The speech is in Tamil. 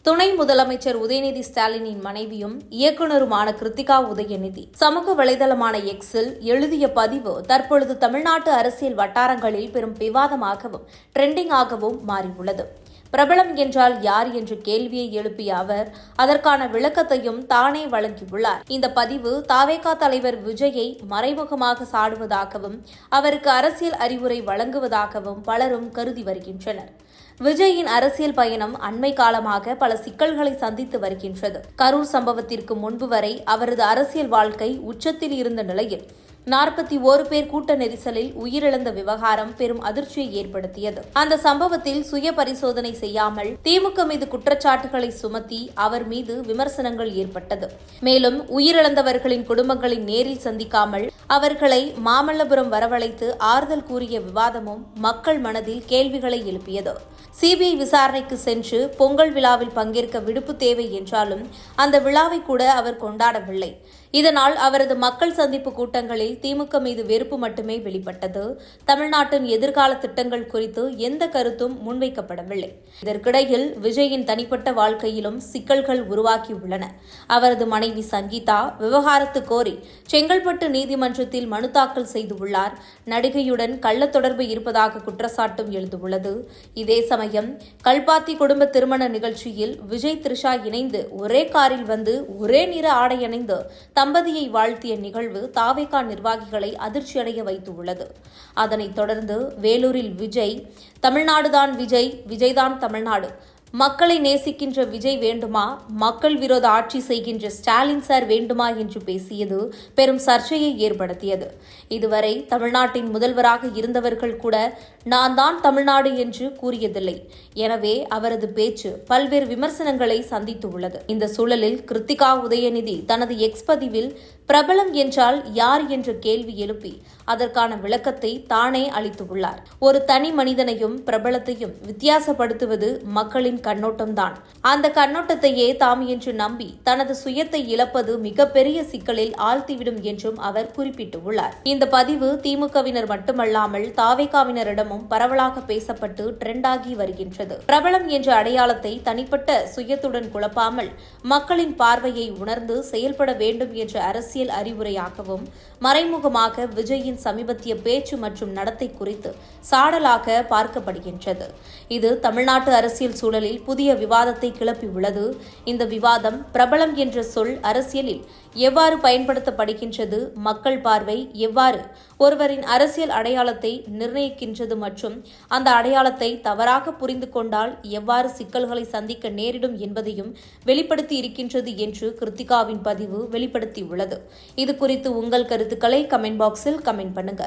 துணை முதலமைச்சர் உதயநிதி ஸ்டாலினின் மனைவியும் இயக்குநருமான கிருத்திகா உதயநிதி சமூக வலைதளமான எக்ஸில் எழுதிய பதிவு தற்பொழுது தமிழ்நாட்டு அரசியல் வட்டாரங்களில் பெரும் விவாதமாகவும் ட்ரெண்டிங்காகவும் மாறியுள்ளது. பிரபலம் என்றால் யார் என்ற கேள்வியை எழுப்பிய அவர் அதற்கான விளக்கத்தையும் தானே வழங்கியுள்ளார். இந்த பதிவு தாவேகா தலைவர் விஜயை மறைமுகமாக சாடுவதாகவும் அவருக்கு அரசியல் அறிவுரை வழங்குவதாகவும் பலரும் கருதி வருகின்றனர். விஜயின் அரசியல் பயணம் அண்மை காலமாக பல சிக்கல்களை சந்தித்து வருகின்றது. கரூர் சம்பவத்திற்கு முன்பு வரை அவரது அரசியல் வாழ்க்கை உச்சத்தில் இருந்த நிலையில் 41 பேர் கூட்ட நெரிசலில் உயிரிழந்த விவகாரம் பெரும் அதிர்ச்சியை ஏற்படுத்தியது. அந்த சம்பவத்தில் சுய பரிசோதனை செய்யாமல் திமுக மீது குற்றச்சாட்டுகளை சுமத்தி அவர் மீது விமர்சனங்கள் ஏற்பட்டது. மேலும் உயிரிழந்தவர்களின் குடும்பங்களை நேரில் சந்திக்காமல் அவர்களை மாமல்லபுரம் வரவழைத்து ஆறுதல் கூறிய விவாதமும் மக்கள் மனதில் கேள்விகளை எழுப்பியது. சிபிஐ விசாரணைக்கு சென்று பொங்கல் விழாவில் பங்கேற்க விடுப்பு தேவை என்றாலும் அந்த விழாவை கூட அவர் கொண்டாடவில்லை. இதனால் அவரது மக்கள் சந்திப்பு கூட்டங்களில் திமுக மீது வெறுப்பு மட்டுமே வெளிப்பட்டது. தமிழ்நாட்டின் எதிர்கால திட்டங்கள் குறித்து எந்த கருத்தும் முன்வைக்கப்படவில்லை. இதற்கிடையில் விஜயின் தனிப்பட்ட வாழ்க்கையிலும் சிக்கல்கள் உருவாகியுள்ளன. அவரது மனைவி சங்கீதா விவகாரத்து கோரி செங்கல்பட்டு நீதிமன்றத்தில் மனு தாக்கல் செய்துள்ளார். நடிகையுடன் கள்ள தொடர்பு இருப்பதாக குற்றச்சாட்டும் எழுந்துள்ளது. இதே சமயம் கல்பாத்தி குடும்ப திருமண நிகழ்ச்சியில் விஜய் த்ரிஷா இணைந்து ஒரே காரில் வந்து ஒரே நிற ஆடை அணிந்து தம்பதியை வாழ்த்திய நிகழ்வு தாவேகா நிர்வாகிகளை அதிர்ச்சியடைய வைத்துள்ளது. அதனைத் தொடர்ந்து வேலூரில் விஜய் தமிழ்நாடுதான் விஜய், விஜய்தான் தமிழ்நாடு, மக்களை நேசிக்கின்ற விஜய் வேண்டுமா, மக்கள் விரோத ஆட்சி செய்கின்ற ஸ்டாலின் சார் வேண்டுமா என்று பேசியது பெரும் சர்ச்சையை ஏற்படுத்தியது. இதுவரை தமிழ்நாட்டின் முதல்வராக இருந்தவர்கள் கூட நான் தான் தமிழ்நாடு என்று கூறியதில்லை. எனவே அவரது பேச்சு பல்வேறு விமர்சனங்களை சந்தித்துள்ளது. இந்த சூழலில் கிருத்திகா உதயநிதி தனது எக்ஸ் பதிவில் பிரபலம் என்றால் யார் என்ற கேள்வி எழுப்பி அதற்கான விளக்கத்தை தானே அளித்துள்ளார். ஒரு தனி மனிதனையும் பிரபலத்தையும் வித்தியாசப்படுத்துவது மக்களின் கண்ணோட்டம்தான். அந்த கண்ணோட்டத்தையே தாம் என்று நம்பி தனது சுயத்தை இழப்பது மிகப்பெரிய சிக்கலில் ஆழ்த்திவிடும் என்றும் அவர் குறிப்பிட்டுள்ளார். இந்த பதிவு திமுகவினர் மட்டுமல்லாமல் தாவேகாவினரிடமும் பரவலாக பேசப்பட்டு ட்ரெண்டாகி வருகின்றது. பிரபலம் என்ற அடையாளத்தை தனிப்பட்ட சுயத்துடன் குழப்பாமல் மக்களின் பார்வையை உணர்ந்து செயல்பட வேண்டும் என்ற அரசியல் அறிவுரையாகவும் மறைமுகமாக விஜயின் சமீபத்திய பேச்சு மற்றும் நடத்தை குறித்து சாடலாக பார்க்கப்படுகின்றது. இது தமிழ்நாட்டு அரசியல் சூழலில் புதிய விவாதத்தை கிளப்பியுள்ளது. இந்த விவாதம் பிரபலம் என்ற சொல் அரசியலில் எவ்வாறு பயன்படுத்தப்படுகின்றது, மக்கள் பார்வை எவ்வாறு ஒருவரின் அரசியல் அடையாளத்தை நிர்ணயிக்கின்றது மற்றும் அந்த அடையாளத்தை தவறாக புரிந்து கொண்டால் எவ்வாறு சிக்கல்களை சந்திக்க நேரிடும் என்பதையும் வெளிப்படுத்தி இருக்கின்றது என்று கிருத்திகாவின் பதிவு வெளிப்படுத்தியுள்ளது. இது குறித்து உங்கள் கருத்துக்களை கமெண்ட் பாக்ஸில் கமெண்ட் பண்ணுங்க.